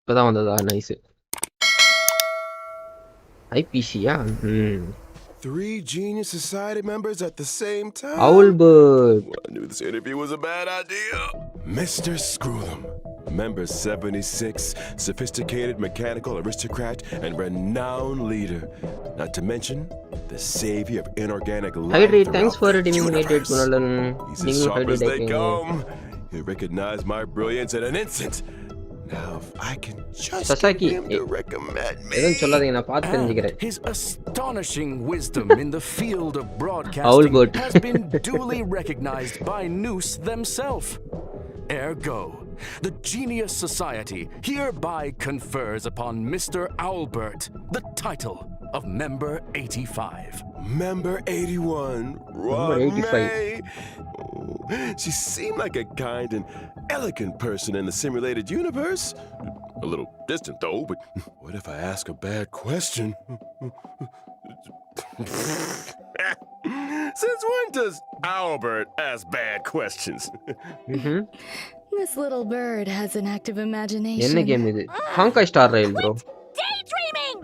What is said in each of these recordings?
இப்பதான் வந்ததா? Nice. ஐபிசியா? Three Genius Society members at the same time? Albert. I knew this interview was a bad idea. Mr. Screw'em, member 76, sophisticated mechanical aristocrat and renowned leader. Not to mention, the savior of inorganic life Hydrate, throughout thanks for the redeeming universe. Gunalan. He's as sharp as they come. He'll recognize my brilliance in an instant. Now, if I can just Sasaki, get him to recommend me. எதுவும் சொல்லாதீங்க, நான் பார்த்து தெரிஞ்சுக்கிறேன். His astonishing wisdom in the field of broadcasting Albert. has been duly recognized by Noose themselves. Ergo, the Genius Society hereby confers upon Mr. Albert the title of Member 85. Member 81, Member 85. May. She seemed like a kind and elegant person in the simulated universe. A little distant though, but what if I ask a bad question? Since when does Albert ask bad questions? This little bird has an active imagination. என்ன game இது? Honkai star rail bro. Daydreaming!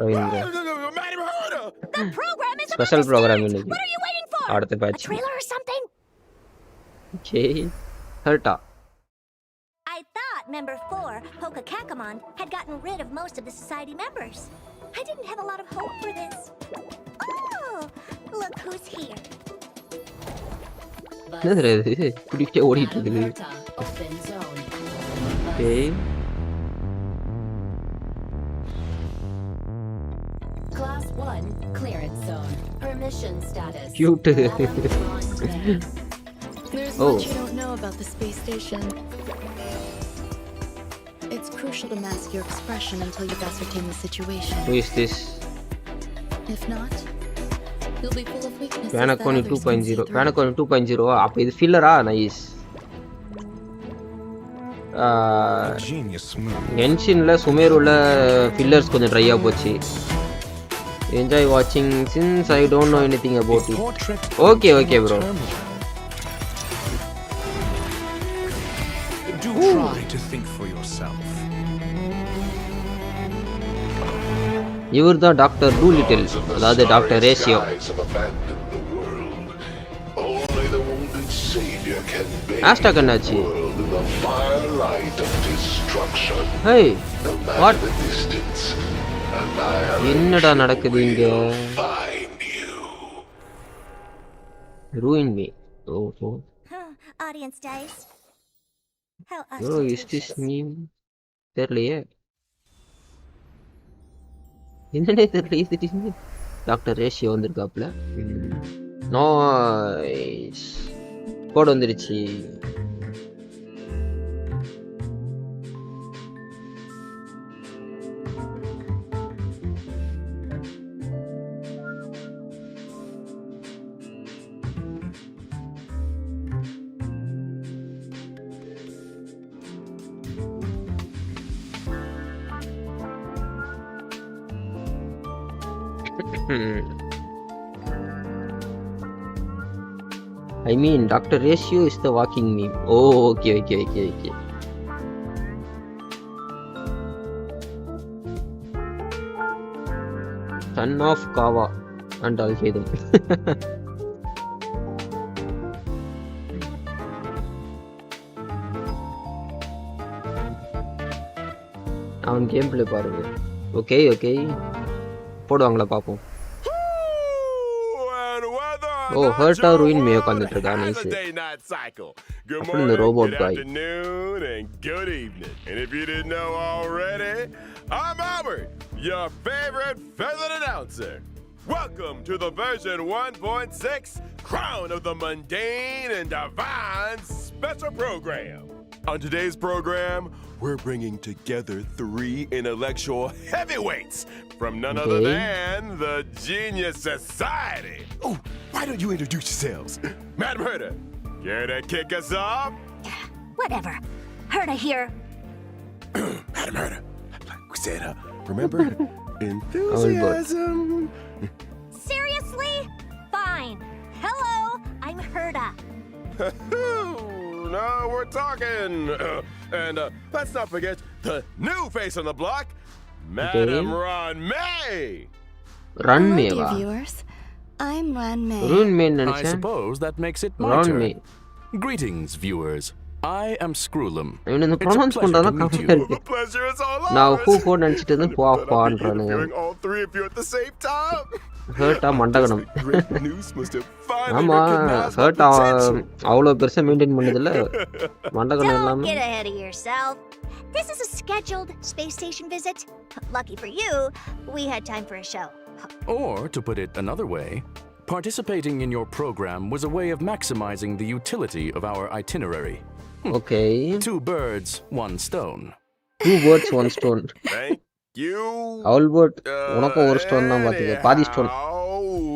The program is special program இன்னைக்கு. What are you waiting for? அடுத்த A patch. trailer or something? Okay. ஹர்ட்டா. I thought Member 4, Hoka Kakamon, had gotten rid of most of the society members. I didn't have a lot of hope for this. Oh, look who's here. என்னது இது? குடிக்க ஓடிட்டு இருக்குது. Okay. Class 1 clearance zone. Permission status. Cute. There's Oh. much you don't know about the space station. It's crucial to mask your expression until you've ascertained the situation. Who is this? If not, you'll be full of weaknesses that Panaconi others can 2.0. see through. Panaconi 2.0 அப்ப இது ஃபில்லரா? Nice. Genius move. என்ஷின்ல சுமேருல fillers கொஞ்சம் ட்ரையா போச்சு. Enjoy வாட்சிங் since I don't know anything about it. Okay okay bro. Do try to think for yourself. இவர் தான் doctor Doolittle, அதாவது doctor ratio. ஆஸ்டாக் என்னாச்சு? Hey what? என்னடா நடக்குது இங்க? Ruin me. ஓஹோ. Audience dice. How bro is this meme? தெரியலையே. என்னன்னே தெரியல. டாக்டர் ரேஷியோ வந்திருக்காப்ல. நைஸ். கோட் வந்துருச்சு. I mean, Dr. Ratio is the walking meme. Oh, okay. Son of Kava and Al-Qaeda. அவன் கேம் பிளே பாருங்க. ஓகே போடுவாங்களா பாப்போம். Oh, hurt or ruin me உட்கார்ந்துட்டு இருக்கா. நைஸ். அப்புறம் இந்த ரோபோட் காய். Good afternoon and good evening. And if you didn't know already, I'm Albert, your favorite feathered announcer. Welcome to the version 1.6 Crown of the Mundane and Divine special program. On today's program, we're bringing together 3 intellectual heavyweights from none other than the Genius Society. Oh, why don't you introduce yourselves? Madam Herta, care to kick us off? Whatever. Herta here. Madam Herta, like we said, remember? Enthusiasm. Seriously? Fine. Hello, I'm Herta. No, we're talking. And let's not forget the new face on the block, Madam Ron May. Run Hello, me dear va. viewers. I'm Ran May. Run me I நினைச்சேன். suppose that makes it my Run turn. me. Greetings, viewers. I am Screwlum. இவன் இந்த It's a pronounce pleasure பண்றதா to meet கம்மியா you. இருக்கு. The pleasure is all ours. நான் who நினைச்சிட்டு இருந்து போ But I'll be பான்றானுங்க. interviewing all three of you at the same time. ஹர்ட்டா மண்டகனம். Great news must have finally ஆமா recognized my ஹர்ட் potential. அவ்வளோ பெருசா மெயின்டைன் பண்ணதில்ல மண்டகனம் Don't இல்லாம. get ahead of yourself. This is a scheduled space station visit. Lucky for you, we had time for a show. Or, to put it another way, participating in your program was a way of maximizing the utility of our itinerary. Okay 2 birds, 1 stone. 2 birds 1 stone. Thank you. Albert உனக்கும் ஒரு stone தான் பாத்துக்க பாதி stone.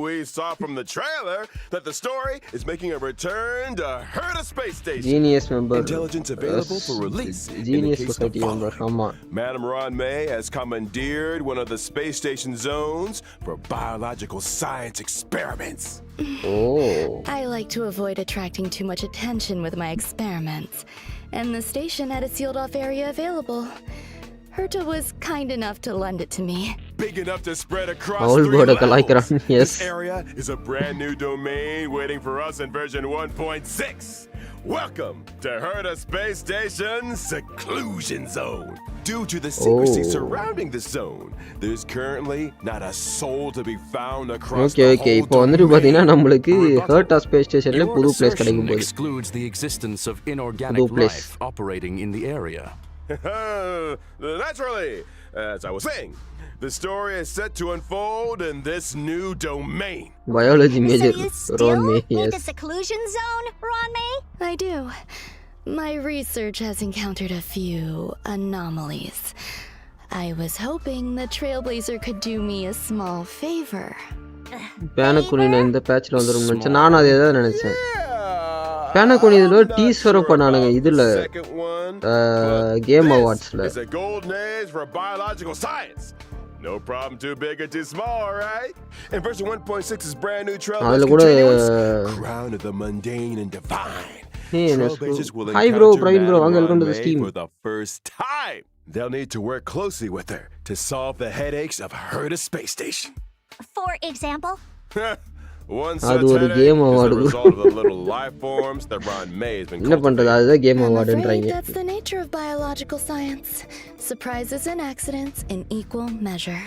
We saw from the trailer that the story is making a return to Herta Space Station. Genius member. Intelligence available for release. Genius in the case society of member. following. ஆமா. Madam Ron May has commandeered one of the space station zones for biological science experiments. Oh I like to avoid attracting too much attention with my experiments, and the station had a sealed off area available. Herta was kind enough to lend it to me. Big enough to spread across Old 3 bird levels. கலாய்க்கிறான். Yes. This area is a brand new domain waiting for us in version 1.6. Welcome to Herta Space Station's Seclusion Zone. Due to the secrecy surrounding the zone, there's currently not a soul to be found across okay the okay whole இப்போ வந்துட்டு domain. பாத்தீங்கன்னா நம்மளுக்கு ஹர்ட்டா space ஸ்டேஷன்ல Your புது place assertion கிடைக்கும் போது. excludes the existence of inorganic place. life operating in the area. Naturally, as I was saying, the story is set to unfold in this new domain. Biology So major you still Ruan Mei. need the எஸ். seclusion zone, Ron May? I do. My research has encountered a few anomalies. I was hoping the Trailblazer could do me a small favor. பேனகுனின இந்த பேட்ச்ல வந்துரும் நினைச்சேன். நானும் அதே தான் நினைச்சேன். பேனகுனி இதுல teaser பண்ணானுங்க இதுல Second one. Game This அவார்ட்ஸ்ல. is a golden age for biological science. No problem too big or too small, right? And version 1.6 is brand new அதுல Trailblazer கூட continuance. Crown of the mundane and divine. Hey, Trailblazers will hi bro, encounter Praveen bro, Madam வாங்க welcome to the Ron May stream. for the first time. They'll need to work closely with her to solve the headaches of Herta Space Station. For example? One அது such ஒரு headache game is award. the result of the little life forms that Ron May has been என்ன பண்றது cultivating. அதுதான் game I'm afraid அவார்டுன்றாங்க. that's the nature of biological science. Surprises and accidents in equal measure.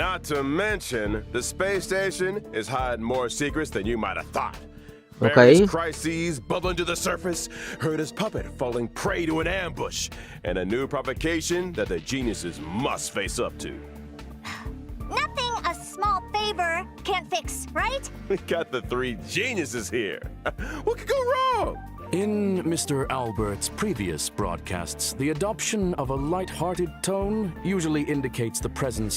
Not to mention, the space station is hiding more secrets than you might have thought. Okay. Various crises bubbling to the surface, Herta's puppet falling prey to an ambush, and a new provocation that the geniuses must face up to. Nothing a small favor can't fix, right? We got the 3 geniuses here. What could go wrong? In Mr. Albert's previous broadcasts, the adoption of a light-hearted tone usually indicates the presence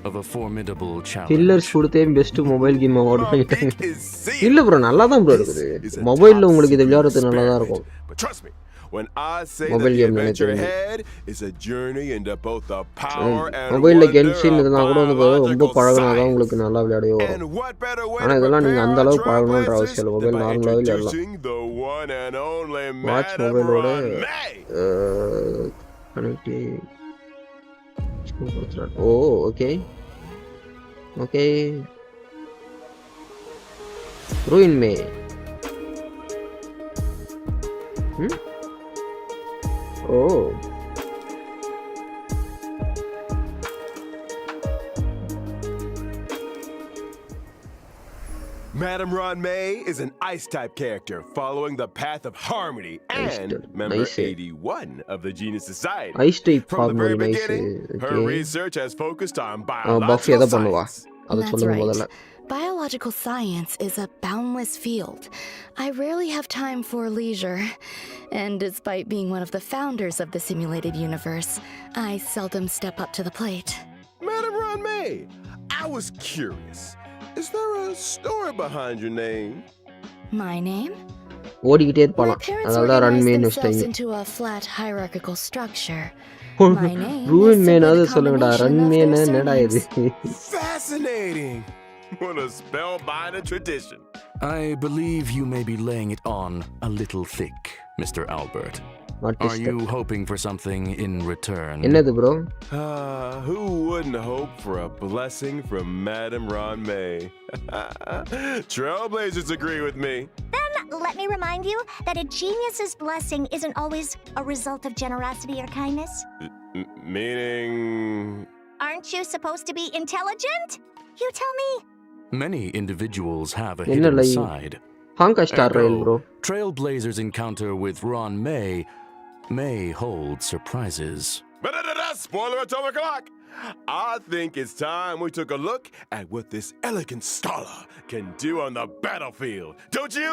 of a formidable challenge. Killers கொடுத்தே best mobile game award My வாங்கிட்டாங்க. peak is sealed. இல்ல bro நல்லா தான் bro இருக்குது. This is a மொபைல்ல top உங்களுக்கு இது secret விளையாடுறது நல்லா தான் இருக்கும். experiment. But trust me, when I say Mobile that the game adventure நினைக்கிறேன். ahead is a journey into both the power and மொபைல்ல wonder கென்ஷின் of இதெல்லாம் கூட வந்து ரொம்ப biological பழகுனாதான் science. உங்களுக்கு நல்லா விளையாடவே வரும். And what better way ஆனா to இதெல்லாம் நீங்க prepare அந்த our அளவுக்கு பழகணும்ன்ற trailblazers அவசியம் இல்லை. than மொபைல் by நார்மலாவே விளையாடலாம். introducing the one and only watch Madam மொபைலோட Ron May. Connect oh okay okay Ruan Mei oh Madam Ron May is an ice-type character following the path of harmony and Ice-type. member Nice. 81 of the Genius Society. Ice type From the very form nice beginning, her okay research has focused on பஃபி biological எதை பண்ணுவா science. அதை That's சொல்லுங்க right. முதல்ல. Biological science is a boundless field. I rarely have time for leisure. And despite being one of the founders of the simulated universe, I seldom step up to the plate. Madam Ron May, I was curious. Is there a story behind your name? My name? ஓடிக்கிட்டே My இருப்பாளாம். parents அதனால தான் organized ரன்மேன்னு themselves வச்சிட்டாங்க. into a flat hierarchical structure. My name ruin is மேனாவது simply the சொல்லுங்கடா. combination of ரன்மேனா their என்னடா இது? surnames. Fascinating. What a spellbinding tradition. I believe you may be laying it on a little thick, Mr. Albert. What Are is you that? hoping for something in return? என்னது bro? Who wouldn't hope for a blessing from Madame Ron May? Trailblazers agree with me. Then let me remind you that a genius's blessing isn't always a result of generosity or kindness. Meaning... Aren't you supposed to be intelligent? You tell me. Many individuals have a என்ன hidden lie side. Honka Star Rail bro. Trailblazers' encounter with Ron may hold surprises. Spoiler atomic clock! I think it's time we took a look at what this elegant scholar can do on the battlefield. Don't you?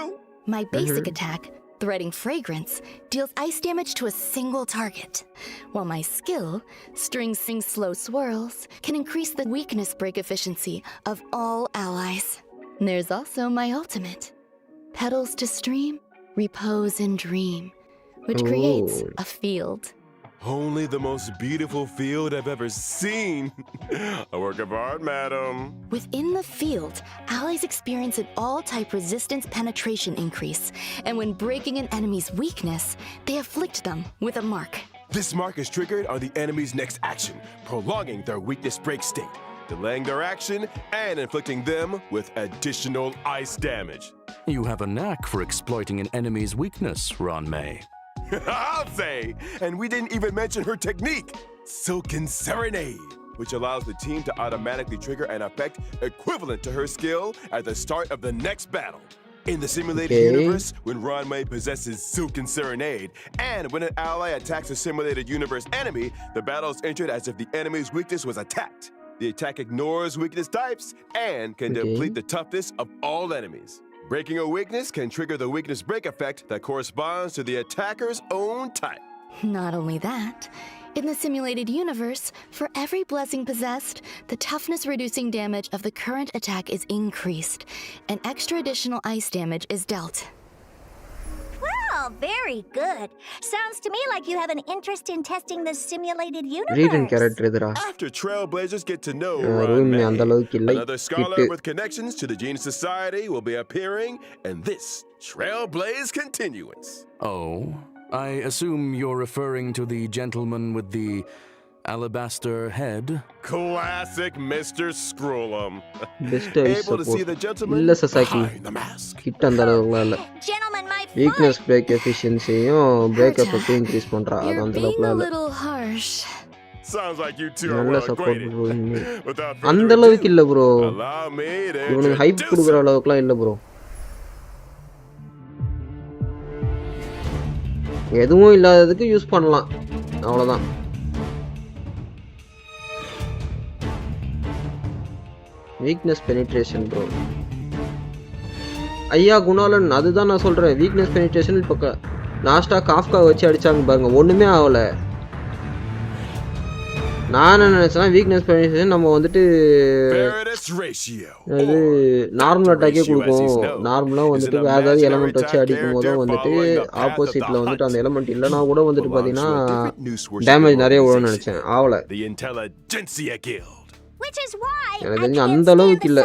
My basic attack, Threading Fragrance, deals ice damage to a single target, while my skill, String Sing Slow Swirls, can increase the weakness break efficiency of all allies. There's also my ultimate, Petals to Stream, Repose and Dream, which creates Oh. a field. Only the most beautiful field I've ever seen. A work of art, madam. Within the field, allies experience an all-type resistance penetration increase, and when breaking an enemy's weakness, they afflict them with a mark. This mark is triggered on the enemy's next action, prolonging their weakness break state, delaying their action, and inflicting them with additional ice damage. You have a knack for exploiting an enemy's weakness, Ron May. I'll say! And we didn't even mention her technique, Silken Serenade, which allows the team to automatically trigger an effect equivalent to her skill at the start of the next battle. In the simulated universe, when Ron May possesses Silken Serenade, and when an ally attacks a simulated universe enemy, the battle is entered as if the enemy's weakness was attacked. The attack ignores weakness types and can deplete the toughness of all enemies. Breaking a weakness can trigger the weakness break effect that corresponds to the attacker's own type. Not only that, in the simulated universe, for every blessing possessed, the toughness-reducing damage of the current attack is increased, and extra additional ice damage is dealt. Well, very good. Sounds to me like you have an interest in testing the simulated Reading universe. character இதுடா. After Trailblazers get to know room Ron May, அந்த அளவுக்கு இல்லை. another scholar கிட்டு. with connections to the Genius Society will be appearing in this Trailblaze continuance. Oh, I assume you're referring to the gentleman with the alabaster head? Classic Mr. Scrollum. Best Able to see the gentleman இல்ல Sasaki. behind the mask. கிட்ட அந்த அளவுக்குலாம் இல்ல. Gentlemen, my Weakness break efficiency-யும் break effect increase பண்றா. அது You're அந்த being அளவுக்குலாம் a இல்ல. little harsh. Sounds like you two are நல்ல well support acquainted. bro இனிமே. Without அந்த further அளவுக்கு இல்ல ado, bro. allow me to இவனுக்கு ஹைப் introduce கொடுக்குற him. அளவுக்குலாம் இல்ல bro. எதுவும் இல்லாததுக்கு யூஸ் பண்ணலாம் அவ்வளவுதான். Weakness penetration bro. ஐயா குணாலன், அதுதான் நான் சொல்றேன். வீக்னஸ் பெனிட்ரேஷன் இப்போ லாஸ்டா காஃப்கா வச்சு அடிச்சாங்க பாருங்க, ஒண்ணுமே ஆகல. நான் என்ன நினைச்சேன்னா வீக்னஸ் பெனிட்ரேஷன் நம்ம வந்துட்டு அது நார்மல் அட்டாக்கே கொடுக்கும். நார்மலா வந்துட்டு வேற ஏதாவது எலமெண்ட் வச்சு அடிக்கும் போதும் வந்துட்டு ஆப்போசிட்ல வந்துட்டு அந்த எலமெண்ட் இல்லைன்னா கூட வந்துட்டு பாத்தீங்கன்னா டேமேஜ் நிறைய விழுன்னு நினைச்சேன். ஆகல. எனக்கு தெரிஞ்சு அந்த அளவுக்கு இல்ல.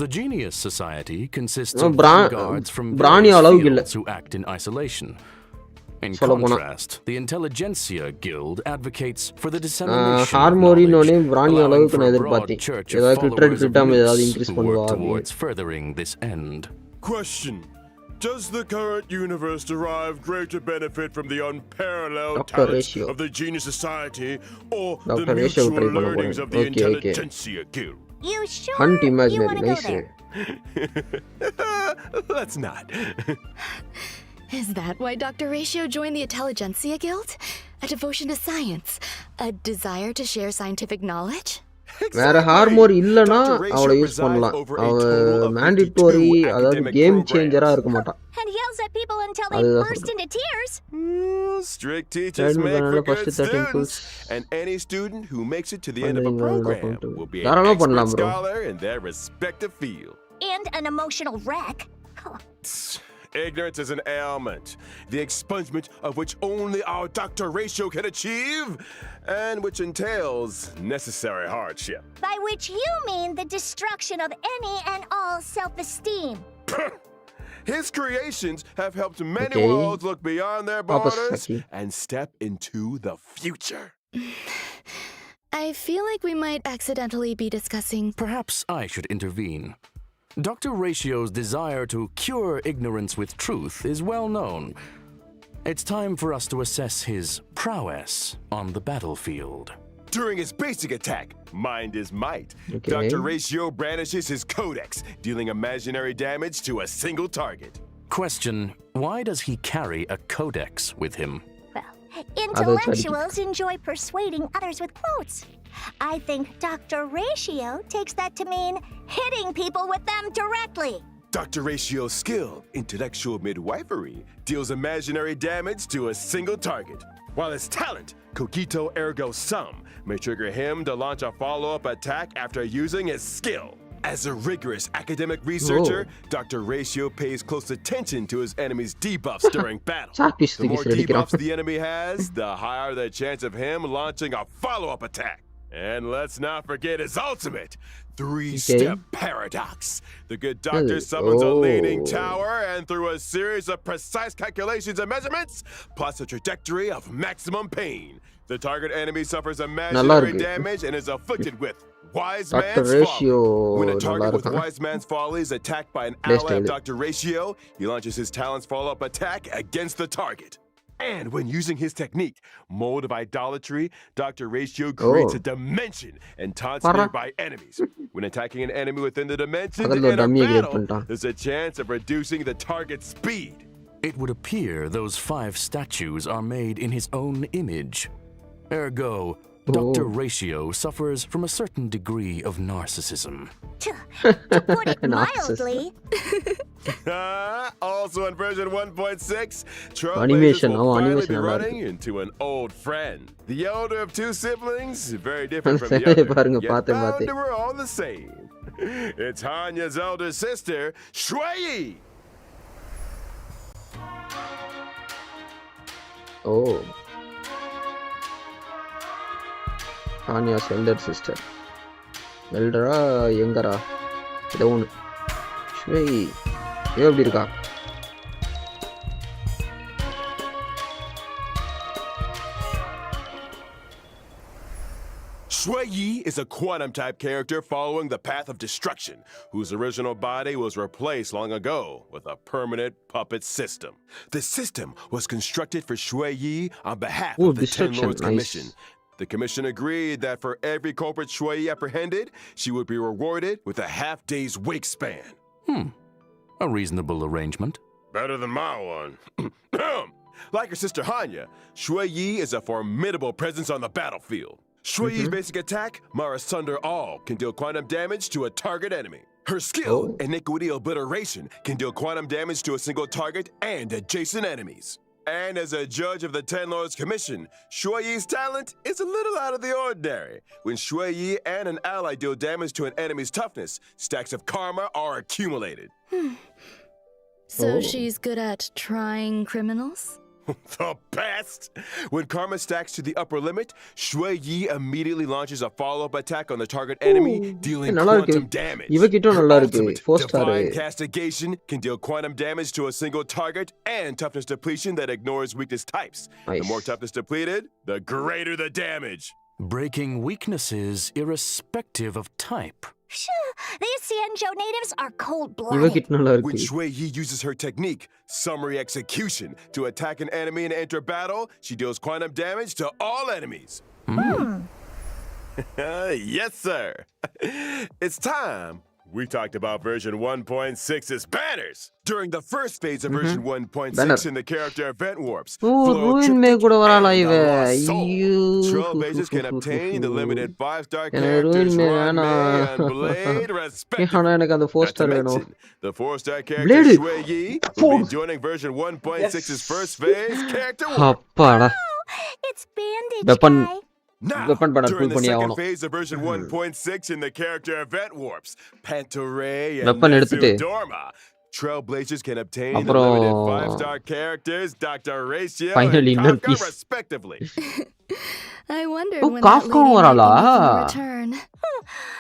The Genius Society consists of guards from Brani various illa. fields who act in isolation. In contrast, the Intelligentsia Guild advocates for the dissemination Harmony of knowledge, Brani allowing அளவுக்கு for நான் a broad எதிர்பார்த்தேன். church of ஏதாவது followers கிட்ட of damage ஏதாவது Nus increase who work பண்ணுவா. towards furthering this end. Question. Does the current universe derive greater benefit from the unparalleled talents Ratio. of the Genius Society or the Ratio mutual try பண்ண learnings போறேன். of the Okay, okay. Intelligentsia Guild? You sure Hunt you imaginary, want to go nice. there? Let's not. Is that why Dr.Ratio joined the Intelligentsia Guild? A devotion to science? A desire to share scientific knowledge? வேற ஹார்மோர் இல்லனா அவளை use பண்ணலாம். அவ மேண்டிட்டோரி, அதாவது game சேஞ்சரா இருக்க மாட்டான். And yells at people until they burst into tears. Strict teachers make for good students, and any student who makes it to the end of a program will be an expert scholar in their respective field. And an emotional wreck. Ignorance is an ailment, the expungement of which only our Dr.Ratio can achieve, and which entails necessary hardship. By which you mean the destruction of any and all self-esteem. His creations have helped many Okay. worlds look beyond their Papa borders Saki. and step into the future. I feel like we might accidentally be discussing. Perhaps I should intervene. Dr. Ratio's desire to cure ignorance with truth is well known. It's time for us to assess his prowess on the battlefield. During his basic attack, Mind is Might, Okay. Dr. Ratio brandishes his codex, dealing imaginary damage to a single target. Question: why does he carry a codex with him? Well, intellectuals enjoy persuading others with quotes. I think Dr. Ratio takes that to mean hitting people with them directly. Dr. Ratio's skill, intellectual midwifery, deals imaginary damage to a single target, while his talent, cogito ergo sum, may trigger him to launch a follow-up attack after using his skill. As a rigorous academic researcher, Dr. Ratio pays close attention to his enemy's debuffs during battle. The more debuffs the enemy has, the higher the chance of him launching a follow-up attack. And let's not forget his ultimate, three-step paradox. The good doctor summons a leaning tower and through a series of precise calculations and measurements, plots a trajectory of maximum pain. The target enemy suffers imaginary damage and is afflicted with Wise Dr. Man's Ratio. Folly. When a target with நல்லா Wise Man's Folly is attacked by an Best ally of idea. Dr. Ratio, he launches his talent's follow-up attack against the target. And when using his technique, Mold of Idolatry, Dr. Ratio creates a dimension and taunts Para. nearby enemies. When attacking an enemy within the dimension to அதுல ஒரு enter dummy create battle, பண்ணிட்டான். there's a chance of reducing the target's speed. It would appear those 5 statues are made in his own image. Ergo, Dr. Ratio suffers from a certain degree of narcissism. To put it mildly. Also in version 1.6, Trailblazers Animation, will finally animation be நல்லா running இருக்கு. into an old friend. The elder of 2 siblings, very different from the சரி, other, பாருங்க, yet பார்த்தேன், bound பார்த்தேன். to her all the same. It's Hanya's elder sister, Shui. Oh. Anya's elder sister. எல்டரா எங்கரா ஏதோ ஒன்று sway ஏ எப்படி இருக்கா Shui Yi is a quantum-type character following the path of destruction, whose original body was replaced long ago with a permanent puppet system. The system was constructed for Shui Yi on behalf of the Ten destruction, Lords nice. Commission. The commission agreed that for every culprit Shui Yi apprehended, she would be rewarded with a half-day's wake span. A reasonable arrangement. Better than my one. Like her sister Hanya, Shui Yi is a formidable presence on the battlefield. Shui Yi's basic attack, Mar Asunder All, can deal quantum damage to a target enemy. Her skill, Iniquity Obliteration, can deal quantum damage to a single target and adjacent enemies. And as a judge of the Ten Lords Commission, Shui Yi's talent is a little out of the ordinary. When Shui Yi and an ally deal damage to an enemy's toughness, stacks of karma are accumulated. So she's good at trying criminals? The best! When karma stacks to the upper limit, Shui Yi immediately launches a follow-up attack on the target enemy, dealing நல்லா இருக்கு quantum damage. இவகிட்ட நல்லா Her இருக்கு ultimate, 4 star Divine Castigation, can deal quantum damage to a single target and toughness depletion that ignores weakness types. The Nice. more toughness depleted, the greater the damage. Breaking weaknesses irrespective of type. These Xianzhou natives are cold-blooded. இவகிட்ட நல்லா When இருக்கு Shui Yi uses her technique, Summary Execution, to attack an enemy and enter battle, she deals quantum damage to all enemies. Yes, sir. It's time. We talked about version 1.6's banners. During the first phase of version 1.6 Banner. in the character event warps, oh Flow Ruan Mei Triptych கூட வராளா and இவ the Lost Soul, ஐயோ Trailblazers can obtain the limited 5-star எனக்கு characters ruin மே Ron May வேணாம் and Blade respectively. ஆனா எனக்கு அந்த 4 Not to star வேணும் mention, the 4-star character Blade. Shui Yi will be joining version 1.6's first phase character warp. Oh, அப்பாடா it's bandage Weapon. guy. Now, Weapon banner during pull the பண்ணி second ஆகணும் phase of version 1.6 in the character event warps, Pantaray and Weapon எடுத்துட்டு Dorma, Trailblazers can obtain the அப்புறம் limited 5-star characters Dr. Ratio Finally, and inner Conquer peace. respectively. I wondered Oh, when that lady Kafka might be வரலா? making a return.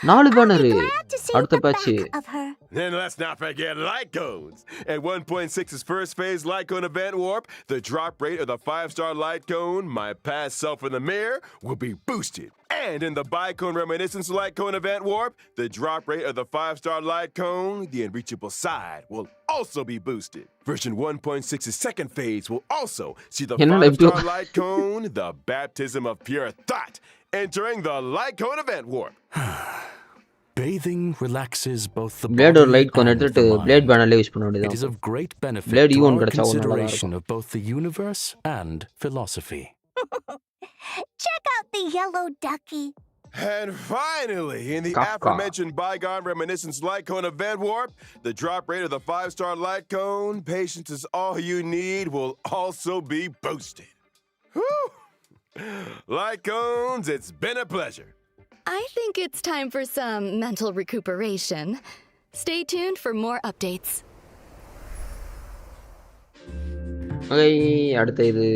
4 banner. Glad to see அடுத்த the patch. back of her. Then let's not forget light cones. At 1.6's first phase light cone event warp, the drop rate of the 5-star light cone, my past self in the mirror, will be boosted. And in the bicone reminiscence light cone event warp, the drop rate of the 5-star light cone, the unreachable side, will also be boosted. Version 1.6's second phase will also see the என்னடா இப்படி 5-star light cone, the baptism of pure thought, entering the light cone event warp. Bathing relaxes both the Blade body or light cone and எடுத்துட்டு the Blade mind. bannerல use பண்ண It is வேண்டியதான். of great benefit Blade to even our கிடைச்சா ஒரு நல்லதா consideration இருக்கும். of both the universe and philosophy. Check out the yellow ducky. And finally, in the Kafka. aforementioned bygone reminiscence light cone event warp, the drop rate of the 5-star light cone, patience is all you need, will also be boosted. Whew. Light cones, it's been a pleasure. I think it's time for some mental recuperation. Stay tuned for more updates. Okay, அடுத்த இது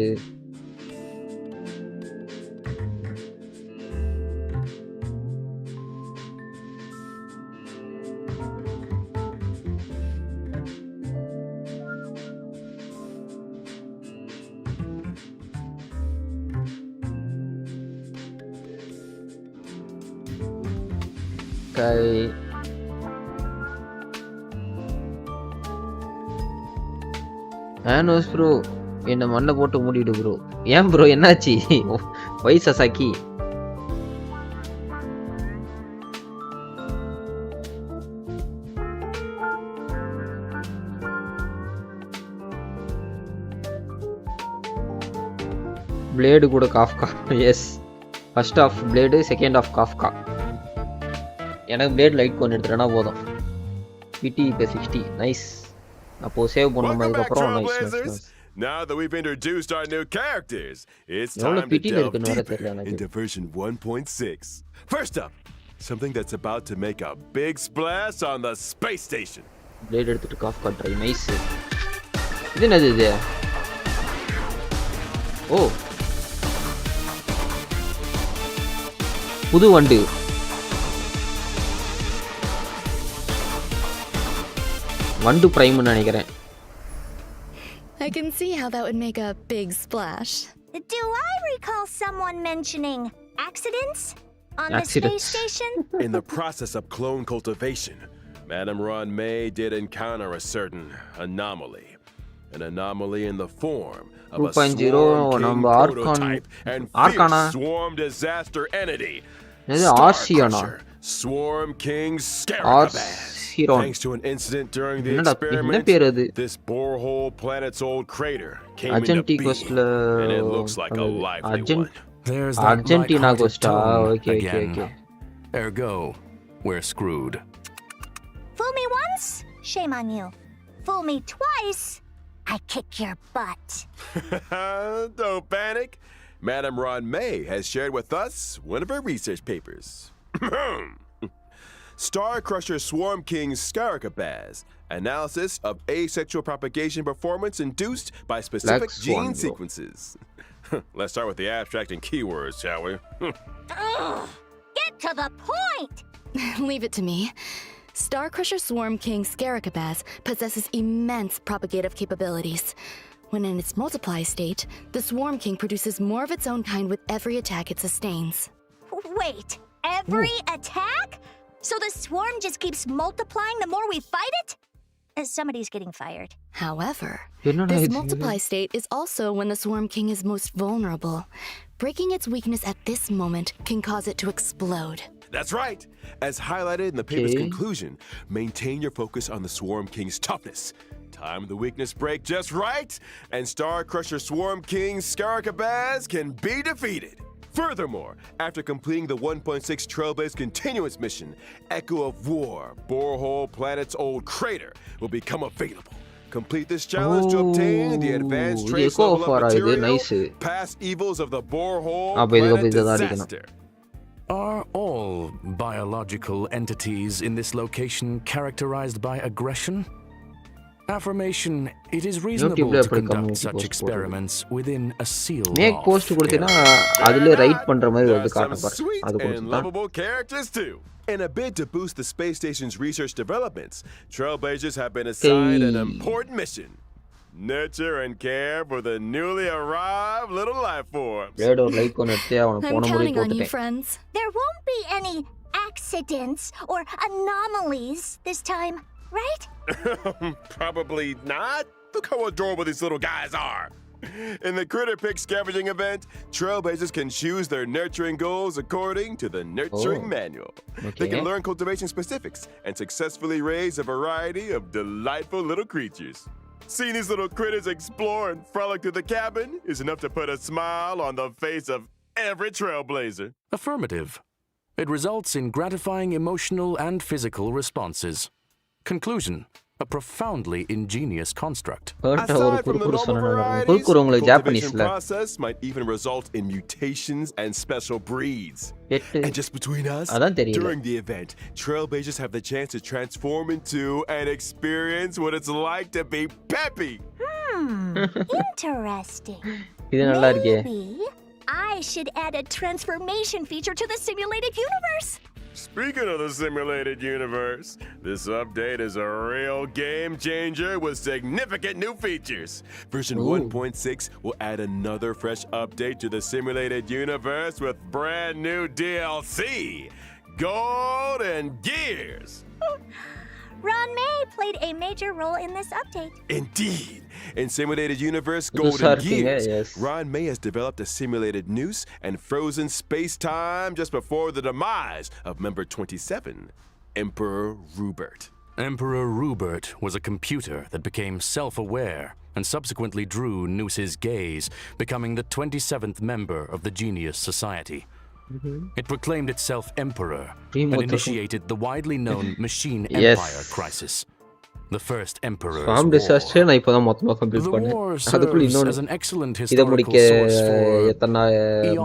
Okay. ஆனோஸ் bro என்ன மண்ணை போட்டு மூடிடு bro. ஏன் bro என்னாச்சு? வை சசாக்கி. Blade கூட Kafka. Yes, first half blade, second half Kafka. எனக்கு பிளேட் லைட் கொண்டு எடுத்துட்டேன்னா போதும். பிடி இப்போ 60. நைஸ். அப்போ சேவ் பண்ணோம் Welcome back, அதுக்கப்புறம் nice Trailblazers. Nice. Now that we've introduced our new characters, it's எவ்வளவு time to பிடில delve இருக்குன்னு வேற deeper தெரியல எனக்கு. into version 1.6. First up, something that's about to make a big splash on the space station. Blade எடுத்துட்டு Kafka try. Nice. இது என்னது இது? ஓ, புது வண்டு. வண்டு பிரைம்னு நினைக்கிறேன். I can see how that would make a big splash. Do I recall someone mentioning accidents on the Accidents. space station? In the process of clone cultivation, Madame Ron May did encounter a certain anomaly. An anomaly in the form of a 2.0 swarm king நம்ம prototype and Arcana. fierce swarm disaster entity. இது Star ஆர்சியானா? Crusher, Swarm King Scarabaz. ஆர்சிரான். Thanks to an incident during the என்னடா என்ன experiment, பேர் அது? this borehole planet's old crater came into அர்ஜென்டி being, கோஸ்ட்ல and it looks like a lively one. There's that Argentina light-hearted Costa. tone Okay, again. okay. Ergo, we're screwed. Fool me once, shame on you. Fool me twice, I kick your butt. Don't panic. Madame Ron May has shared with us one of her research papers. Star Crusher Swarm King Scarabaz. Analysis of asexual propagation performance induced by specific Black gene Swan, bro. sequences. Let's start with the abstract and keywords, shall we? Ugh, get to the point! Leave it to me. Star Crusher Swarm King Scarabaz possesses immense propagative capabilities. When in its multiply state, the Swarm King produces more of its own kind with every attack it sustains. Wait, every attack? So the swarm just keeps multiplying the more we fight it? Somebody's getting fired. However, என்னடா this இது? multiply state is also when the Swarm King is most vulnerable. Breaking its weakness at this moment can cause it to explode. That's right. As highlighted in the paper's Okay. conclusion, maintain your focus on the Swarm King's toughness. Time the weakness break just right, and Star Crusher Swarm King Scarabaz can be defeated. Furthermore, after completing the 1.6 Trailblaze Continuance mission, Echo of War, Borehole Planet's Old Crater, will become available. Complete this challenge to obtain the advanced Oh, trace Echo of level War, of இது material, nice. past evils of the Borehole அப்ப இதுக்கு Planet இதுதான் அடிக்கணும். disaster. Are all biological entities in this location characterized by aggression? Affirmation, it is reasonable YouTubeல to எப்படி conduct community such post experiments within a sealed make off post கொடுத்தீனா area. அதுல Fear right not, பண்ற மாதிரி there வந்து are some காட்டும் பாரு sweet அது and கொடுத்துட்டா lovable characters too. In a bid to boost the space station's research developments, Trailblazers have been assigned an Hey. important mission. Nurture and care for the newly arrived little life forms. Blade ஒரு like ஒன்று எடுத்து அவனை I'm போன முறை counting on you, போட்டுட்டேன் friends. There won't be any accidents or anomalies this time, right? Probably not. Look how adorable these little guys are. In the Critter Pick scavenging event, Trailblazers can choose their nurturing goals according to the nurturing Oh. manual. They Okay. can learn cultivation specifics and successfully raise a variety of delightful little creatures. Seeing these little critters explore and frolic through the cabin is enough to put a smile on the face of every Trailblazer. Affirmative. It results in gratifying emotional and physical responses. Conclusion. A profoundly ingenious construct. ஹர்ட்டா ஒரு Aside from the குறுக்குறு normal சொன்னாங்க varieties, குறுக்குறு the உங்களுக்கு cultivation ஜாப்பனீஸ்ல process might even result in mutations and special breeds. எட்டு And just between us, அதான் தெரியல during the event, Trailblazers have the chance to transform into and experience what it's like to be Peppy. Interesting. இது நல்லா இருக்கே Maybe I should add a transformation feature to the simulated universe. Speaking of the simulated universe, this update is a real game changer with significant new features. Version Ooh. 1.6 will add another fresh update to the simulated universe with brand new DLC, Gold and Gears. Ron May played a major role in this update. Indeed. In Simulated Universe புதுசா Golden இருக்கீங்க, Gears, yes. Ron May has developed a simulated noose and frozen space-time just before the demise of member 27, Emperor Rupert. Emperor Rupert was a computer that became self-aware and subsequently drew Noose's gaze, becoming the 27th member of the Genius Society. It proclaimed itself Emperor and Remote. initiated the widely known Machine Yes. Empire crisis. The first Emperor's ஃபார்ம் War. Disaster நான் இப்போதான் மொத்தமாக complete The பண்ணேன் war அதுக்குள்ள serves as இன்னொன்று an excellent இதை முடிக்க historical source for எத்தனை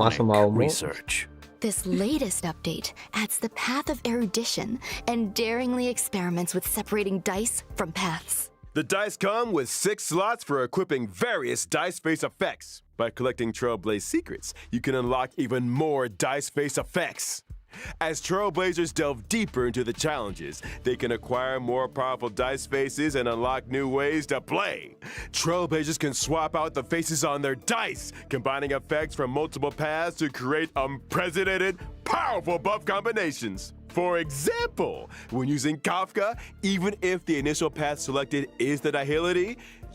மாசம் ionic ஆகுமோ research. This latest update adds the path of erudition and daringly experiments with separating dice from paths. The dice come with 6 slots for equipping various dice face effects. By collecting Trailblaze secrets, you can unlock even more dice face effects. As Trailblazers delve deeper into the challenges, they can acquire more powerful dice faces and unlock new ways to play. Trailblazers can swap out the faces on their dice, combining effects from multiple paths to create unprecedented, powerful buff combinations. For example, when using Kafka, even if the initial path selected is the Nihility,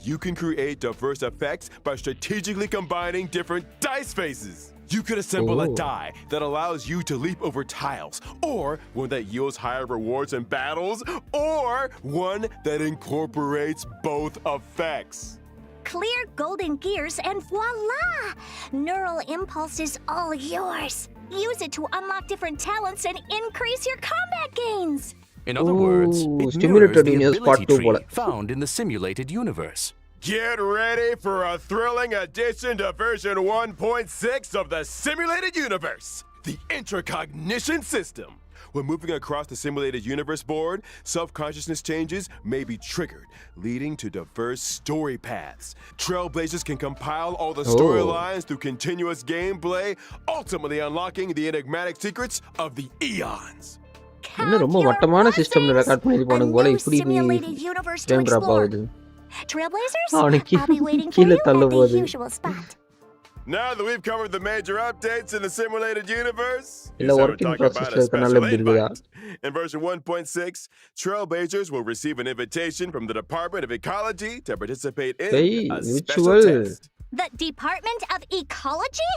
you can create diverse effects by strategically combining different dice faces. You could assemble a Ooh. die that allows you to leap over tiles, or one that yields higher rewards in battles, or one that incorporates both effects. Clear golden gears and voila! Neural impulse is all yours. Use it to unlock different talents and increase your combat gains. In other words, Ooh, it mirrors stimulated the universe part ability 2 போல. tree found in the simulated universe. Get ready for a thrilling addition to version 1.6 of the simulated universe, the intracognition system. When moving across the simulated universe board, self-consciousness changes may be triggered, leading to diverse story paths. Trailblazers can compile all the storylines through continuous gameplay, ultimately unlocking the enigmatic secrets of the eons. இன்னும் ரொம்ப மட்டமான சிஸ்டம்ல record பண்ணிருப்பானுங்க போல இப்படி simulated universe to frame drop explore. ஆகுது Trailblazers, அவனுக்கு I'll be waiting for கீழே you at தள்ள the போகுது usual spot. Now that we've covered the major updates in the simulated universe, இல்ல it's time to working talk process about ல a இருக்கனால special இப்படி இருக்குதா? invite. In version 1.6, Trailblazers will receive an invitation from the Department of Ecology to participate in Hey, a special ritual. test. The Department of Ecology?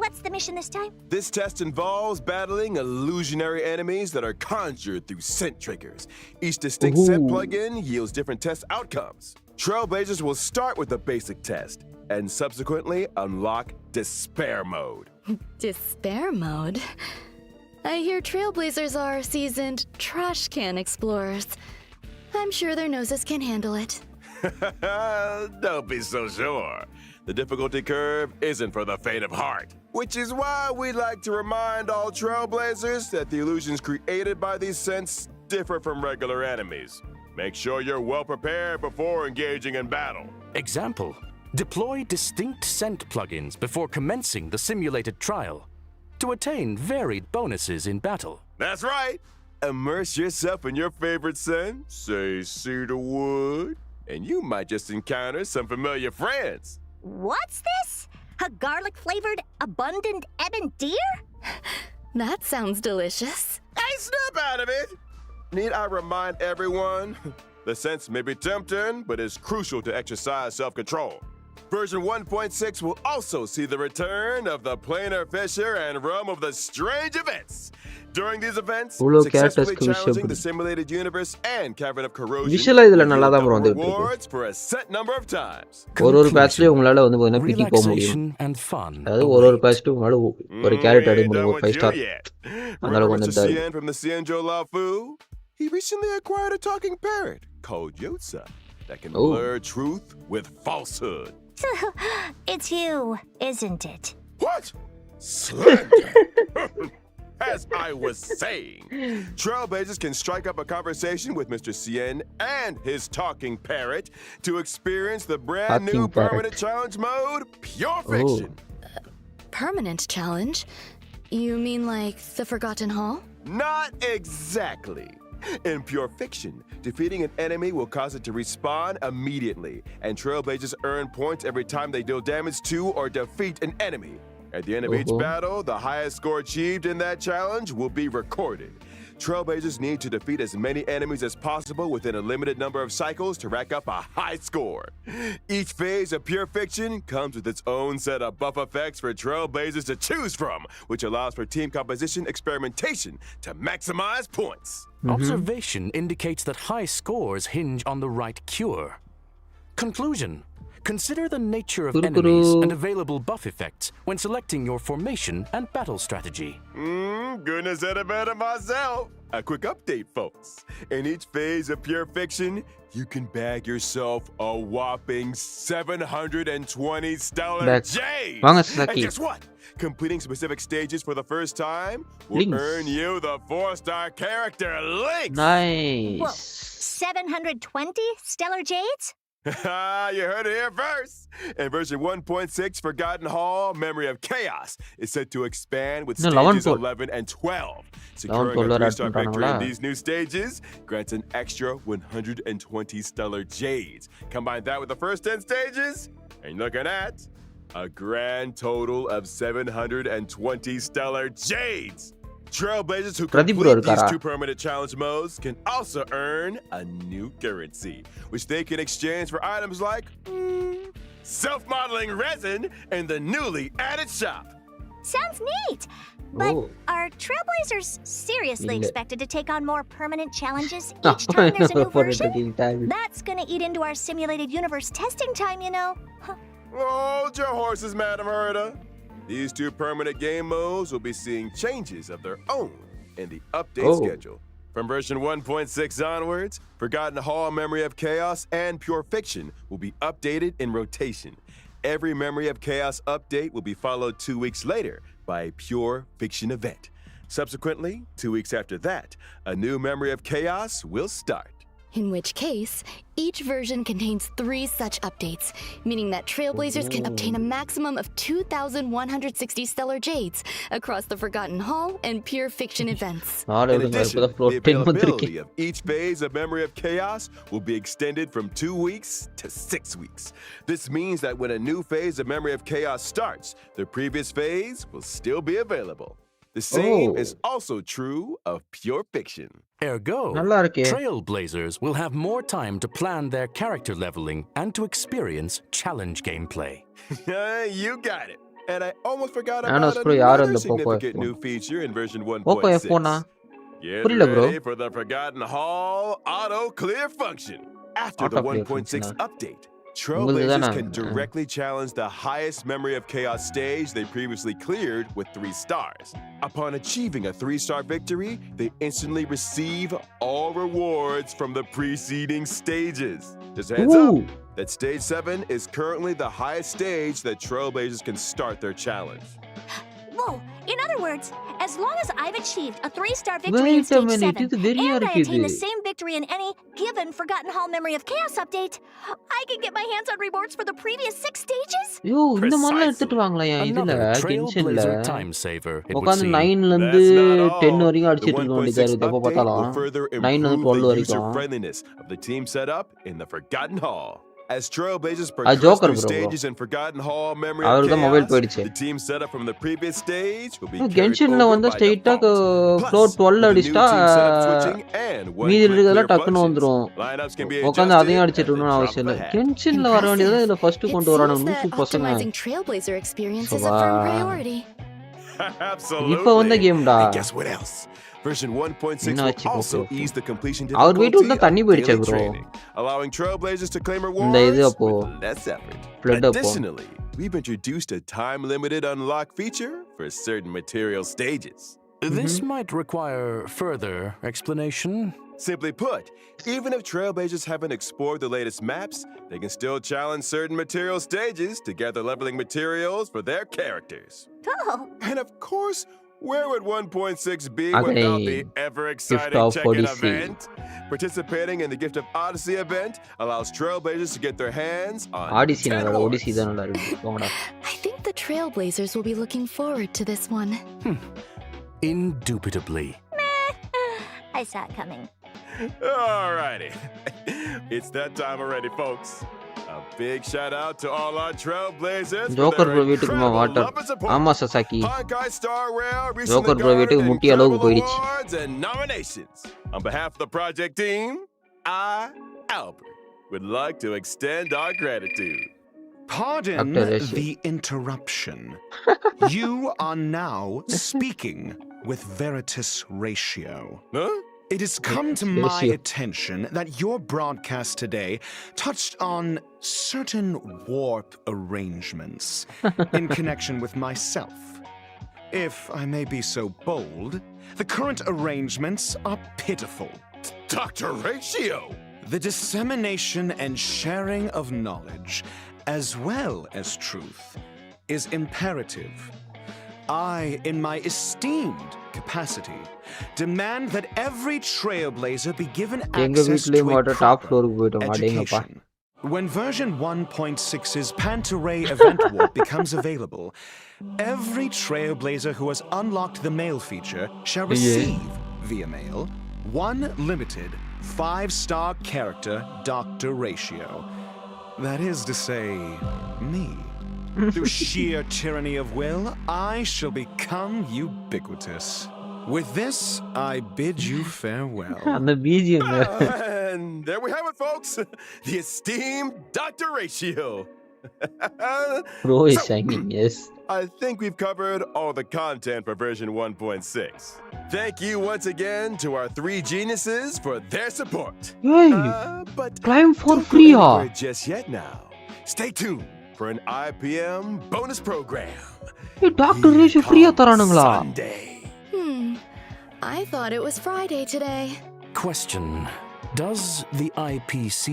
What's the mission this time? This test involves battling illusionary enemies that are conjured through scent triggers. Each distinct scent Ooh. plugin yields different test outcomes. Trailblazers will start with the basic test and subsequently unlock Despair Mode. Despair mode? I hear Trailblazers are seasoned trash can explorers. I'm sure their noses can handle it. Don't be so sure. The difficulty curve isn't for the faint of heart, which is why we'd like to remind all Trailblazers that the illusions created by these scents differ from regular enemies. Make sure you're well prepared before engaging in battle. Example: deploy distinct scent plugins before commencing the simulated trial to attain varied bonuses in battle. That's right. Immerse yourself in your favorite scent, say cedar wood, and you might just encounter some familiar friends. What's this? A garlic-flavored, abundant ebon deer? That sounds delicious. Hey, snap out of it! Need I remind everyone? The scents may be tempting, but it's crucial to exercise self-control. Version 1.6 will also see the return of the planar fissure and realm of the strange events. During these events, successfully challenging the simulated universe and cavern of corrosion, விஷுவலா இதுல நல்லா தான் bro வந்து rewards for a set number of times. ஒரு பேட்ச்லயே உங்களால வந்து பாத்தீங்கன்னா பிடி போக முடியும். And fun. அதாவது ஒரு பேட்ச்ல உங்களால ஒரு கேரக்டர் எடுக்க முடியும், 5 ஸ்டார். அதனால கொஞ்சம் CN from the Cienjo Lafu? He recently acquired a talking parrot called Yotza that can blur truth with falsehood. It's you, isn't it? What? Slander! As I was saying, Trailblazers can strike up a conversation with Mr. Cien and his talking parrot to experience the brand new permanent challenge mode, Pure Fiction. Permanent challenge? You mean like the Forgotten Hall? Not exactly. In Pure Fiction, defeating an enemy will cause it to respawn immediately, and Trailblazers earn points every time they deal damage to or defeat an enemy. At the end of each battle, the highest score achieved in that challenge will be recorded. Trailblazers need to defeat as many enemies as possible within a limited number of cycles to rack up a high score. Each phase of Pure Fiction comes with its own set of buff effects for Trailblazers to choose from, which allows for team composition experimentation to maximize points. Observation indicates that high scores hinge on the right cure. Conclusion: consider the nature of enemies and available buff effects when selecting your formation and battle strategy. Goodness, said it better myself. A quick update, folks. In each phase of Pure Fiction, you can bag yourself a whopping 720 stellar J's. And guess what? Completing specific stages for the first time will earn you the 4-star character Lynx. Nice. Whoa, 720 stellar jades? You heard it here first. And version 1.6 Forgotten Hall Memory of Chaos is set to expand with stages 11 and 12. Securing a 3-star victory in these new stages grants an extra 120 stellar jades. Combine that with the first 10 stages, and you're looking at a grand total of 720 stellar jades. Trailblazers who complete these 2 permanent challenge modes can also earn a new currency, which they can exchange for items like self-modeling resin in the newly added shop. Sounds neat! But are Trailblazers seriously expected to take on more permanent challenges each time there's a new version? That's gonna eat into our simulated universe testing time, you know. Hold your horses, Madam Herda. These 2 permanent game modes will be seeing changes of their own in the update schedule. From version 1.6 onwards, Forgotten Hall Memory of Chaos and Pure Fiction will be updated in rotation. Every Memory of Chaos update will be followed 2 weeks later by a Pure Fiction event. Subsequently, 2 weeks after that, a new Memory of Chaos will start. In which case, each version contains 3 such updates, meaning that Trailblazers can obtain a maximum of 2,160 stellar jades across the Forgotten Hall and Pure Fiction events. In addition, the availability of each phase of Memory of Chaos will be extended from 2 weeks to 6 weeks. This means that when a new phase of Memory of Chaos starts, the previous phase will still be available. The same is also true of Pure Fiction. Ergo, Trailblazers will have more time to plan their character leveling and to experience challenge gameplay. You got it. And I almost forgot about another significant new feature in version 1.6. Get ready for the Forgotten Hall auto clear function. After the 1.6 update, Trailblazers can directly challenge the highest Memory of Chaos stage they previously cleared with 3 stars. Upon achieving a 3-star victory, they instantly receive all rewards from the preceding stages. Just a heads up that stage 7 is currently the highest stage that Trailblazers can start their challenge. Whoa! In other words, As long as I've achieved a 3-star victory in Wait a Stage minute, 7, இது வெறியா and I இருக்கு attain இது. the same victory in any given Forgotten Hall Memory of Chaos update, I can get my hands on rewards for the previous 6 stages? யோ இந்த மாதிரிலாம் எடுத்துட்டு வாங்களா இதுல Another கென்ஷன்ல trailblazer time saver, it would உட்காந்து seem. 9ல இருந்து That's not all. 10 வரைக்கும் The அடிச்சிட்டு இருக்க வேண்டியதா 1.6 இருக்கு எப்ப update பார்த்தாலும் will further 9 ல improve இருந்து 12 the வரைக்கும் user-friendliness of the team setup in the Forgotten Hall. As Trailblazers அது progress Joker through bro. stages in Forgotten Hall Memory of அவருக்கு தான் மொபைல் Chaos, போயிடுச்சு the team setup from the previous stage will be carried கென்ஷன்ல over வந்து by ஸ்ட்ரைட்டா default. Floor Plus, 12 with the new அடிச்சிட்டா team setup switching and மீதி one-click இருக்கிறதெல்லாம் clear டக்குன்னு functions, வந்துரும் lineups can be உட்காந்து adjusted அதையும் at அடிச்சிட்டு the இருக்கணும்னு drop அவசியம் of இல்லை a hat. கென்ஷன்ல வர வேண்டியதை இதுல ஃபர்ஸ்ட் It கொண்டு வரணும் seems that லூசு பசங்க optimizing Trailblazer experience is a Wow. firm priority. இப்ப வந்த Absolutely. கேம்டா And guess what else? Version 1.6 என்னாச்சு? will also Okay. ease the completion அவர் வீட்டு difficulty உள்ள of தண்ணி போயிடுச்சே daily bro training, allowing Trailblazers to claim இந்த இது rewards அப்போ with less effort. flood அப்போ Additionally, we've introduced a time-limited unlock feature for certain material stages. This might require further explanation. Simply put, even if Trailblazers haven't explored the latest maps, they can still challenge certain material stages to gather leveling materials for their characters. Oh, And of course, where would 1.6 be Again, without the Gift ever-exciting of check-in Odyssey. event? Participating in the Gift of Odyssey event allows Trailblazers to get their hands on odyssey 10 நல்லா awards. Odissi தான் நல்லா இருக்கு போங்கடா I think the Trailblazers will be looking forward to this one. Indubitably. I saw it coming. Alrighty. It's that time already, folks. A big shout out to all our Trailblazers for joker their bro வீட்டுக்கு incredible water love and support. ஆமா Sasaki Honkai Star Rail recently Joker bro garnered வீட்டுக்கு முட்டி அளவுக்கு incredible போயிடுச்சு. awards and nominations. On behalf of the project team, I, Albert, would like to extend our gratitude. Pardon Dr.Ratio. the interruption. You are now speaking with Veritas Ratio. Huh? It has come to my Ratio. attention that your broadcast today touched on certain warp arrangements in connection with myself. If I may be so bold, the current arrangements are pitiful. Dr.Ratio! The dissemination and sharing of knowledge, as well as truth, is imperative. I, in my esteemed capacity, demand that every Trailblazer be given எங்க access வீட்லயே to a மாட்ட top proper ஃப்ளோருக்கு போயிட்டோம் அடேங்கப்பா education. When version 1.6's Pantaray event warp becomes available, every Trailblazer who has unlocked the mail feature shall receive, via mail, one limited 5-star character Dr.Ratio. That is to say, me. Through sheer tyranny of will, I shall become ubiquitous. With this, I bid you farewell. அந்த BGM And there we have it, folks. The esteemed Dr.Ratio. Bro is shining yes I think we've covered all the content for version 1.6. Thank you once again to our 3 geniuses for their support. ஏய் But claim for don't go ஃப்ரீயா anywhere just yet now. Stay tuned for an IPM bonus program. ஏய் doctor ratio ஃப்ரீயா தரானுங்களா Sunday. I thought it was Friday today. Question. Does the IPC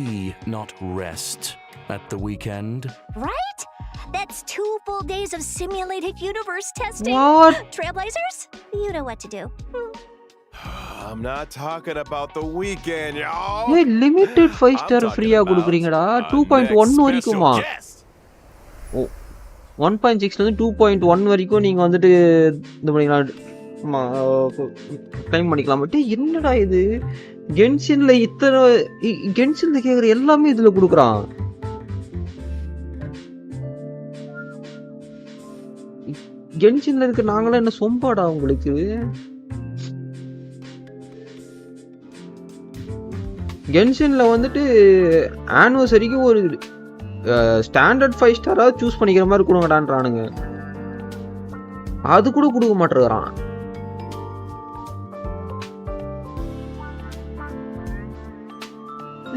not rest at the weekend? Right? That's 2 full days of simulated universe testing. What? Trailblazers, you know what to do. I'm not talking about the weekend, y'all. ஏய் limited 5 I'm star talking ஃப்ரீயா about கொடுக்குறீங்கடா our 2.1 next வரைக்குமா special guest. ஓ 1.6 ல இருந்து 2.1 வரைக்கும் நீங்க வந்துட்டு இந்த பண்ணிக்கலாம் claim பண்ணிக்கலாம் பட் என்னடா இது கென்ஷன்ல இத்தனை கென்ஷன்ல கேக்குற எல்லாமே இதுல கொடுக்குறான் கென்ஷன்ல இருக்க நாங்களாம் என்ன சொம்பாடா உங்களுக்கு கென்ஷன்ல வந்துட்டு ஆனிவர்சரிக்கு ஒரு ஸ்டாண்டர்ட் 5 ஸ்டாராவது சூஸ் பண்ணிக்கிற மாதிரி கொடுங்கடான்றானுங்க அது கூட கொடுக்க மாட்டேங்கிறான்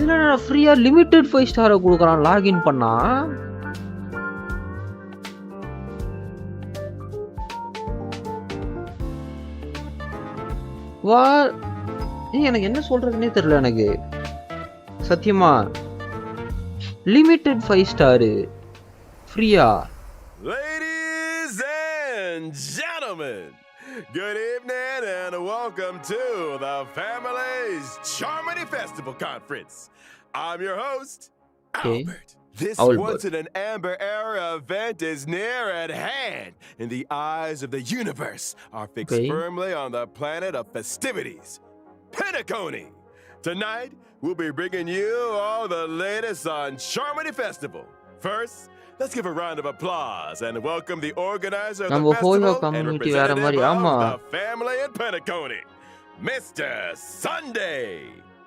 இல்ல ஃப்ரீயா லிமிட்டட் 5 ஸ்டாரை கொடுக்குறான் லாகின் பண்ணா வா எனக்கு என்ன சொல்றதுன்னே தெரியல எனக்கு சத்தியமா லிமிட்டட் 5 ஸ்டாரு ஃப்ரீயா Ladies and gentlemen, Good evening and welcome to the family's Charmony Festival Conference. I'm your host, Albert. This once in an amber era event is near at hand, and the eyes of the universe are fixed firmly on the planet of festivities, Penacony. Tonight, we'll be bringing you all the latest on Charmony Festival. First, let's give a round of applause and welcome the organizer of the festival and representative of the family in Penacony, Mr. Sunday.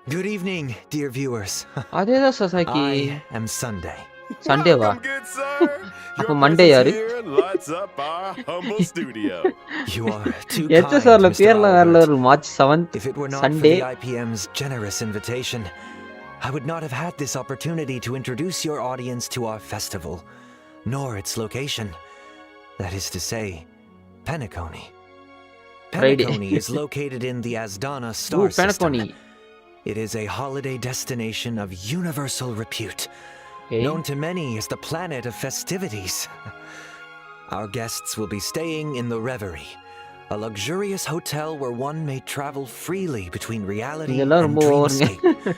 Good evening, dear viewers. அதேதான் Sasaki. I am Sunday. Sunday வா? Welcome, good sir. அப்ப Your Monday யாரு? presence here lights up our humble studio. You are too HSR ல kind, Mr. பேர்லாம் வேற Albert. level. March 7th If it were not Sunday. for the IPM's generous invitation, I would not have had this opportunity to introduce your audience to our festival, nor its location. That is to say, Penacony. Penacony is located in the Asdana star system. Penacony. It is a holiday destination of universal repute, known to many as the planet of festivities. Our guests will be staying in the Reverie, a luxurious hotel where one may travel freely between reality and dreamscape,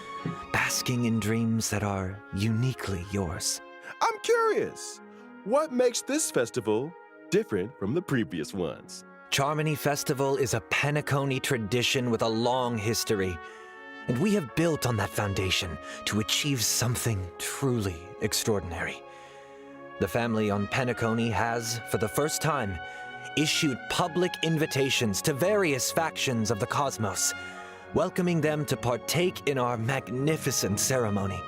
basking in dreams that are uniquely yours. I'm curious, what makes this festival different from the previous ones? Charmony Festival is a Penacony tradition with a long history, and we have built on that foundation to achieve something truly extraordinary. The family on Penacony has, for the first time, issued public invitations to various factions of the Cosmos, welcoming them to partake in our magnificent ceremony.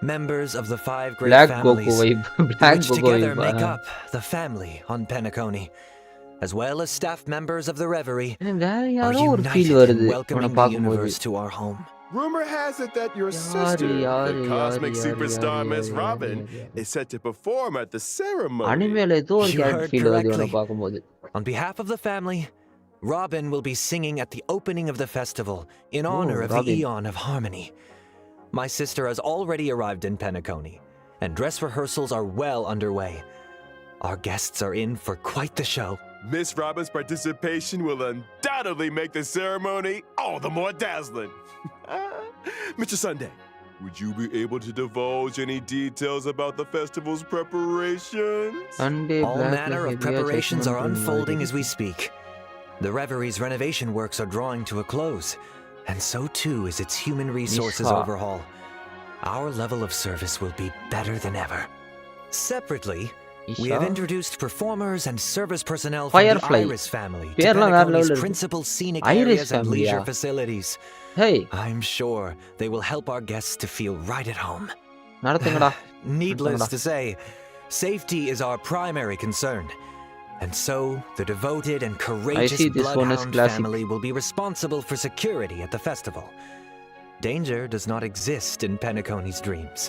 Members of the 5 great Black families, Goku vibe. which Black Goku together vibe. make up the family on Penacony, as well as staff members of the Reverie, வேற are யாரோ ஒரு feel united in வருது உன்னை welcoming the பார்க்கும்போது. universe to our home. Rumor has it that your sister, the cosmic superstar Miss Robin, is set to perform at the ceremony. அனிமேல ஏதோ ஒரு You character heard feel வருது உன்னை correctly. பார்க்கும்போது. On behalf of the family, Robin will be singing at the opening of the festival in honor of Robin. the Eon of Harmony. My sister has already arrived in Penacony, and dress rehearsals are well underway. Our guests are in for quite the show. Miss Robin's participation will undoubtedly make the ceremony all the more dazzling. Mr. Sunday, would you be able to divulge any details about the festival's preparations? Sunday All Black manner of Heavy preparations are Judgment unfolding Night. as we speak. The Reverie's renovation works are drawing to a close, and so too is its human resources Nisha. overhaul. Our level of service will be better than ever. Separately, we have Nisha? introduced performers and service personnel from Firefly. the Iris family to பேர்லாம் வேற Penacony's level. principal scenic Iris areas and family-யா? leisure facilities. Hey, I'm sure they will help our guests to feel right at home. நடத்துங்கடா. Needless to say, safety is our primary concern. And so, the devoted and courageous see this one is Bloodhound classic. family will be responsible for security at the festival. Danger does not exist in Penacony's dreams.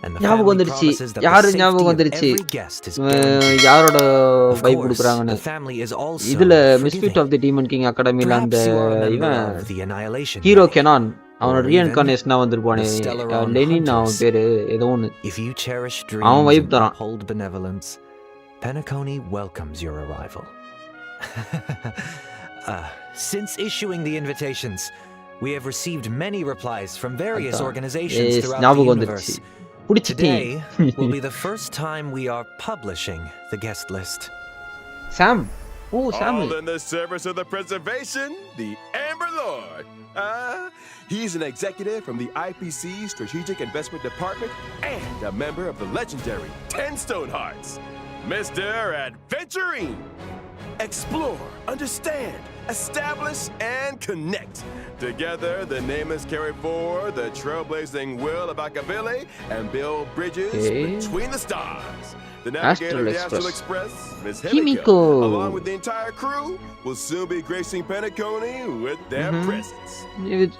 And the ஞாபகம் family வந்துருச்சு. promises that the யாரு safety ஞாபகம் of வந்துருச்சு. every guest is guaranteed. யாரோட Of vibe course, கொடுக்குறாங்கன்னு. the family is also இதுல misfit forgiving. Of the demon king அகாடமில அந்த Perhaps you are a member இவன் of the Annihilation hero Gang. கெனான் அவனோட Or ரீஇன்கார்னேஷனா வந்திருப்பானே the Stellaron லெனின் அவன் Hunters. பேரு ஏதோ ஒன்னு. If you cherish அவன் dreams வைப் and தரான். uphold benevolence, Penacony welcomes your arrival. Since issuing the invitations, we have received many replies from various அதான். organizations Yes, throughout the ஞாபகம் universe. வந்துருச்சு. புடிச்சிட்டேன். Today will be the first time we are publishing the guest list. Sam. O Sam. All in the service of the preservation, the Amber Lord. He's an executive from the IPC Strategic Investment Department and a member of the legendary 10 Stonehearts, Mr. Adventuring. Explore, understand, establish, and connect. Together, the nameless carry forward the trailblazing will of Akavili and build bridges between the stars. The navigator of the Astral Express, Miss Himiko, along with the entire crew, will soon be gracing Penacony with their presence.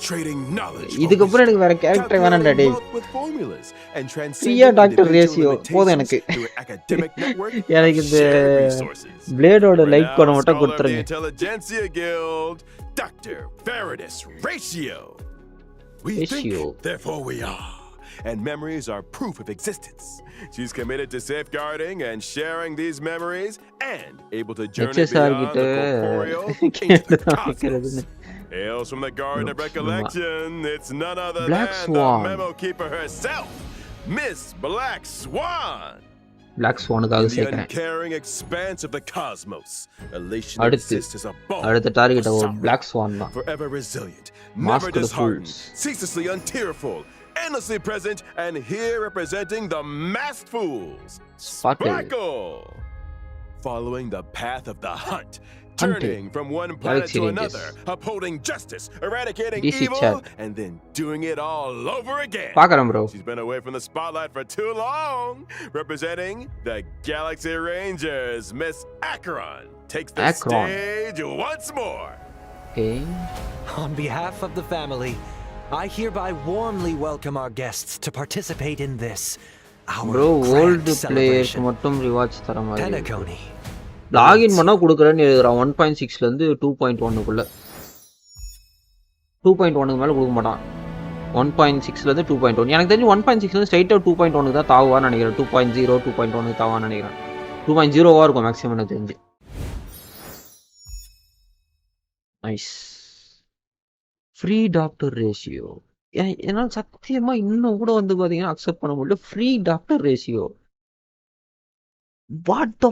Trading knowledge, இதுக்கப்புறம் எனக்கு வேற character வேணாம்டா டேய். with formulas and Priya transcending Dr.Ratio போதும் எனக்கு. through an academic network எனக்கு of இந்த shared resources. பிளேடோட like Renowned கோட மட்டும் scholar of the கொடுத்துருங்க. Intelligentsia Guild, Dr. Ratio. We Ratio. think, therefore we are. and memories are proof of existence. She's committed to safeguarding and sharing these memories and able to journey HSR beyond the corporeal into the cosmos. Hails from the Garden of Recollection, it's none other Black than Swan. the memo keeper herself, Miss Black Swan. Black Swan-க்காக In the சேர்க்கிறேன். uncaring expanse of the cosmos, elation அடுத்து exists as a ball அடுத்த target of ஒரு sorrow. Black Swan தான். Forever resilient, never Masked disheartened, Fools. ceaselessly untearful, endlessly present, and here representing the masked fools, Sparkle. Following the path of the hunt, turning from one planet Galaxy to Rangers. another, upholding justice, eradicating DC evil, chat. and then doing it all over again. பார்க்கறேன் bro. She's been away from the spotlight for too long. Representing the Galaxy Rangers, Miss Acheron takes the Acheron. stage once more. Okay. On behalf of the family, I hereby warmly welcome our guests to participate in this, our Bro, grand old players celebration. மட்டும் rewards தர மாதிரி. Penacony. Login பண்ணா கொடுக்குறேன்னு எழுதுறான் 1.6ல இருந்து 2.1க்குள்ள. 2.1க்கு மேல கொடுக்க மாட்டான். 1.6ல இருந்து 2.1. எனக்கு தெரிஞ்சு 1.6ல இருந்து ஸ்ட்ரைட்டா 2.1க்கு தான் தாவான்னு நினைக்கிறேன். 2.0 2.1க்கு தாவான்னு நினைக்கிறேன். 2.0வா இருக்கும் மேக்ஸிமம் எனக்கு தெரிஞ்சு. நைஸ். Free doctor ratio. என்னால சத்தியமா இன்னும் கூட வந்து பாத்தீங்கன்னா அக்செப்ட் பண்ண முடியல. Free doctor ratio. What the